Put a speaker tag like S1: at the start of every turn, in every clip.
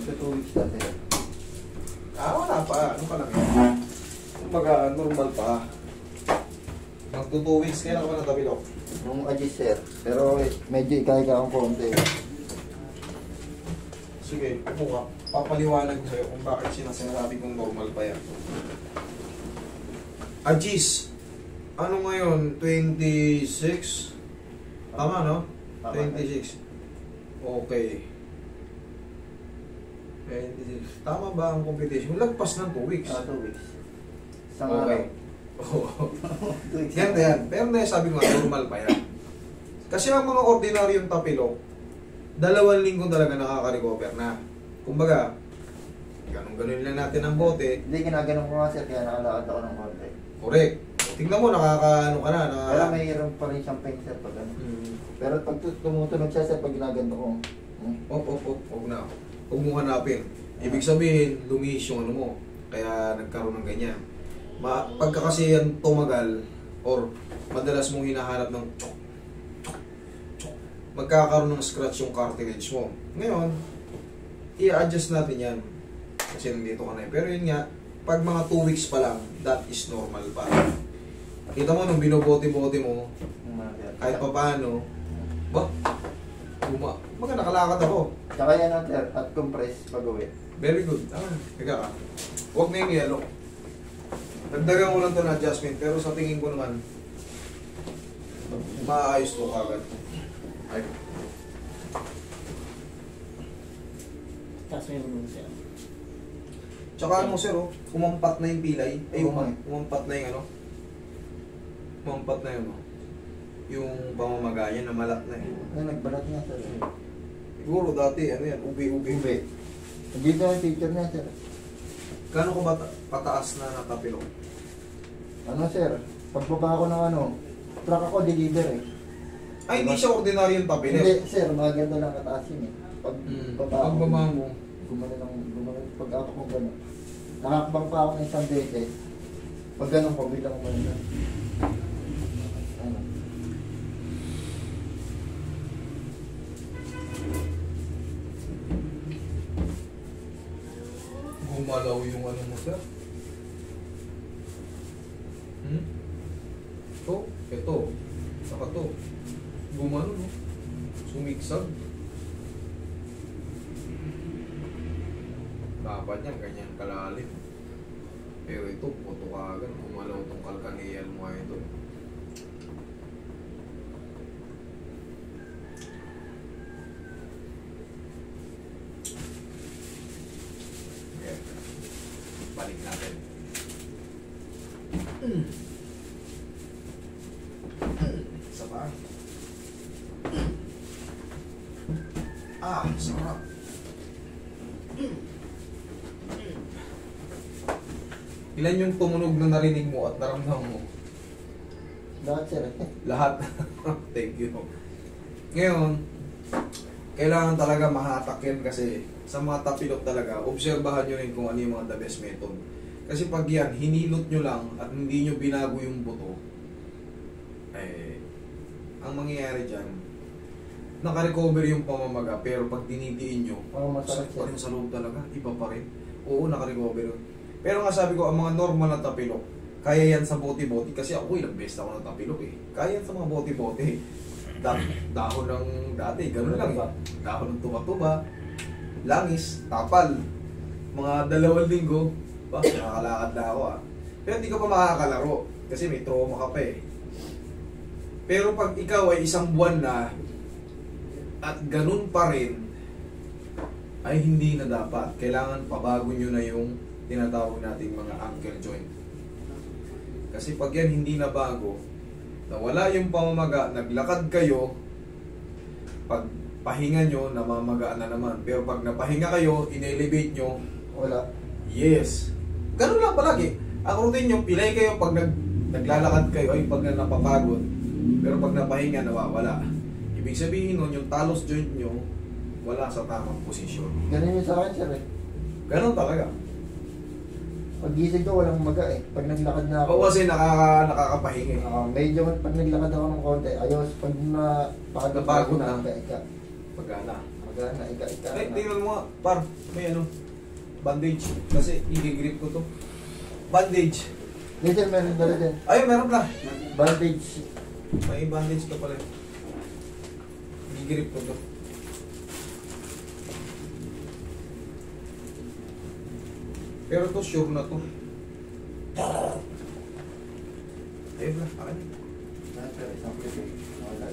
S1: Magka 2 weeks na sir.
S2: Wala pa. Ano pa lang yan? Kumbaga, normal pa. Magto 2 weeks, kailan ka ba natapilok?
S1: Nung adjust sir. Pero medyo ika-ika akong konti.
S2: Sige, upo ka. Papaliwanag ko sa'yo kung bakit sinasabi kong normal pa yan. Ajis, ano ngayon? 26? Tama, no?
S1: Tama.
S2: 26. Okay. 26. Tama ba ang competition? Lagpas ng 2 weeks.
S1: 2 weeks. Isang
S2: Okay.
S1: araw.
S2: Ganda yan. Pero sabi ko nga, normal pa yan. Kasi ang mga ordinaryong tapilok, 2 linggo talaga nakaka-recover na. Kumbaga, ganun-ganun lang natin ang bote.
S1: Hindi, ginaganon ko nga sir, kaya nakalakad ako ng konti.
S2: Correct. Tingnan mo, nakakaano ka na.
S1: Kaya mayroon pa rin siyang pain sir pag ano. Pero pag tumutunog siya sir, pag ginagano ko.
S2: Huwag na. Huwag mo hanapin. Ibig sabihin, lumihis yung ano mo. Kaya nagkaroon ng ganyan. Pagka kasi yan tumagal, or madalas mong hinahanap ng chok, chok, chok, magkakaroon ng scratch yung cartilage mo. Ngayon, i-adjust natin yan. Kasi nandito ka na eh. Pero yun nga, pag mga 2 weeks pa lang, that is normal pa. Kita mo, nung binobote-bote mo, kahit pa paano, mga nakalakad ako.
S1: Tsaka yan ang sir, at compress pag-uwi.
S2: Very good. Teka ka. Huwag na yung yellow. Nagdagan ko lang ito na adjustment, pero sa tingin ko naman, maayos to kagad. Ay.
S3: Tapos may mga siya.
S2: Tsaka ano sir, umampat na yung pilay. Ay,
S1: Oo,
S2: umampat na yung ano. Umampat na yung ano. Yung pamamagayan na malat na eh.
S1: Ay, nagbalat nga sir.
S2: Siguro dati, ano yan, ubi-ubi.
S1: Ube. Dito yung picture niya sir.
S2: Gano'n ko ba pataas na natapilok?
S1: Ano sir, pagbaba ko ng ano, truck ako deliver eh.
S2: Ay, hindi siya ordinaryong tapilit.
S1: Hindi sir, maganda lang kataas yun eh. Pag
S2: Pagbaba mo.
S1: gumano, pag ako ko gano'n. Nakakbang pa ako ng isang beses. Pag gano'n ko, bilang ko na. Ano?
S2: Gumalaw yung ano mo sir. Ito. Saka to. Gumano no. Sumiksag. Dapat yan, ganyan kalalim. Pero ito, puto ka agad. Gumalaw tong kalkaniyan mo ito. Balik natin. Isa pa. Sarap. Ilan yung tumunog na narinig mo at naramdaman mo?
S1: Lahat sir.
S2: Lahat. Thank you. Ngayon, kailangan talaga mahatak yan kasi sa mga tapilok talaga, obserbahan nyo rin kung ano yung mga the best method. Kasi pag yan, hinilot nyo lang at hindi nyo binago yung buto, ang mangyayari dyan, naka-recover yung pamamaga, pero pag dinidiin nyo, sakit pa rin sa loob talaga, iba pa rin. Oo, naka-recover yun. Pero nga sabi ko, ang mga normal na tapilok, kaya yan sa bote-bote, kasi ako ilang best ako ng tapilok eh. Kaya yan sa mga bote-bote. Dahon ng dati, gano'n lang eh. Dahon ng tuba-tuba, langis, tapal. Mga 2 linggo, nakakalakad na ako ah. Pero hindi ka pa makakalaro, kasi may trauma ka pa eh. Pero pag ikaw ay 1 buwan na, at ganun pa rin, ay hindi na dapat. Kailangan pabago nyo na yung tinatawag nating mga ankle joint. Kasi pag yan hindi na bago, nawala yung pamamaga, naglakad kayo, pag pahinga nyo, namamaga na naman. Pero pag napahinga kayo, in-elevate nyo,
S1: Wala.
S2: yes. Ganun lang palagi. Ang routine nyo, pilay kayo pag naglalakad kayo, ay pag napapagod. Pero pag napahinga, nawawala. Ibig sabihin nun, yung talos joint nyo, wala sa tamang posisyon.
S1: Ganun yung sa akin sir eh.
S2: Ganun talaga.
S1: Pag gising ko, walang maga eh. Pag naglakad na ako.
S2: Oo, kasi nakakapahinga eh.
S1: Medyo pag naglakad ako ng konti, ayos. Pag napagod
S2: Napagod na.
S1: Ika.
S2: Pagana.
S1: Magana, ika-ika.
S2: Eh, tingnan mo nga, par, may ano, bandage. Kasi i-grip ko to. Bandage.
S1: Hindi sir, meron dala din.
S2: Ayun, meron na.
S1: Bandage.
S2: May bandage ka pala. I-grip ko to. Pero to, sure na to. Ayun na, akin.
S1: Sir, isang plate. Wala.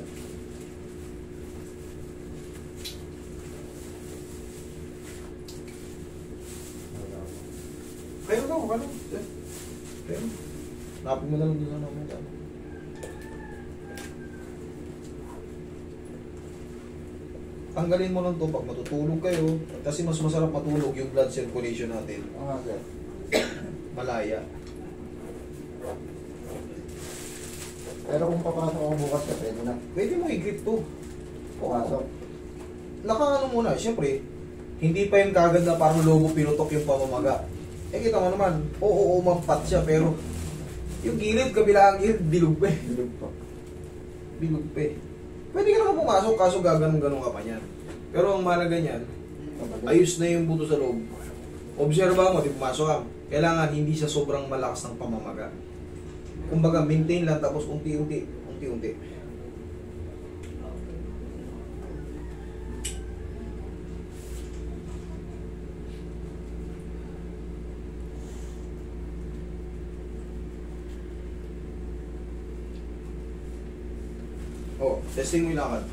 S2: Kayo daw, ano? Kayo. Napin mo na lang doon sa namin. Tanggalin mo lang to pag matutulog kayo. Kasi mas masarap matulog yung blood circulation natin.
S1: Oo nga sir.
S2: Malaya.
S1: Pero kung papasok ako bukas sir, pwede na.
S2: Pwede mo i-grip to.
S1: Pumasok.
S2: Nakaano muna, siyempre, hindi pa yung kagad na parang lobo pinutok yung pamamaga. Eh kita mo naman, oo, umampat siya, pero yung gilid, kabilang gilid, bilog pa eh.
S1: Bilog pa.
S2: Bilog pa eh. Pwede ka naman pumasok, kaso gaganong-ganong ka pa niyan. Pero ang mahalaga niyan, ayos na yung buto sa loob. Obserba mo, di pumasok ka. Kailangan hindi siya sobrang malakas ng pamamaga. Kumbaga, maintain lang, tapos unti-unti. Oh, testing mo yung lakad.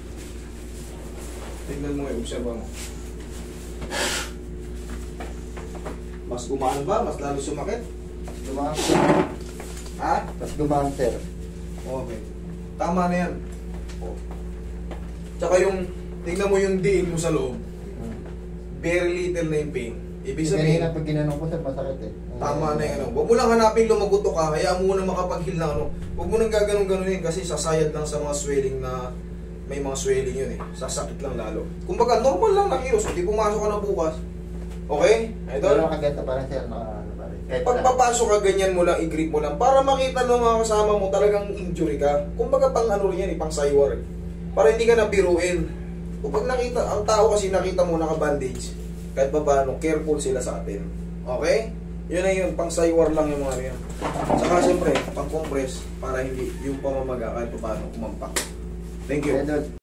S2: Tingnan mo yung observa mo. Mas gumaan ba? Mas lalo sumakit?
S1: Gumaan.
S2: Ha?
S1: Tapos gumaan sir.
S2: Okay. Tama na yan. Oh. Tsaka yung, tingnan mo yung diin mo sa loob. Very little na yung pain. Ibig sabihin,
S1: Kanina pag ginanong ko sir, masakit eh.
S2: tama na yung ano. Huwag mo lang hanapin lumagutok ka, kaya mo na makapag-heal ng ano. Huwag mo nang gaganon-ganon kasi sasayad lang sa mga swelling na may mga swelling yun eh. Sasakit lang lalo. Kumbaga, normal lang na kilos. Hindi pumasok ka na bukas. Okay?
S1: Pero
S2: Idol?
S1: nakaganda parang sir, ano pa rin. Kahit
S2: Pag papasok ka, ganyan mo lang, i-grip mo lang. Para makita ng mga kasama mo talagang injury ka. Kumbaga pang ano rin yan eh, pang saywar eh. Para hindi ka nabiruin. Kung pag nakita, ang tao kasi nakita mo naka-bandage, kahit pa paano, careful sila sa atin. Okay? Yun na yun, pang saywar lang yung mga yan. Saka siyempre, pang compress para hindi yung pamamaga kahit pa paano kumampak. Thank you.
S1: Idol.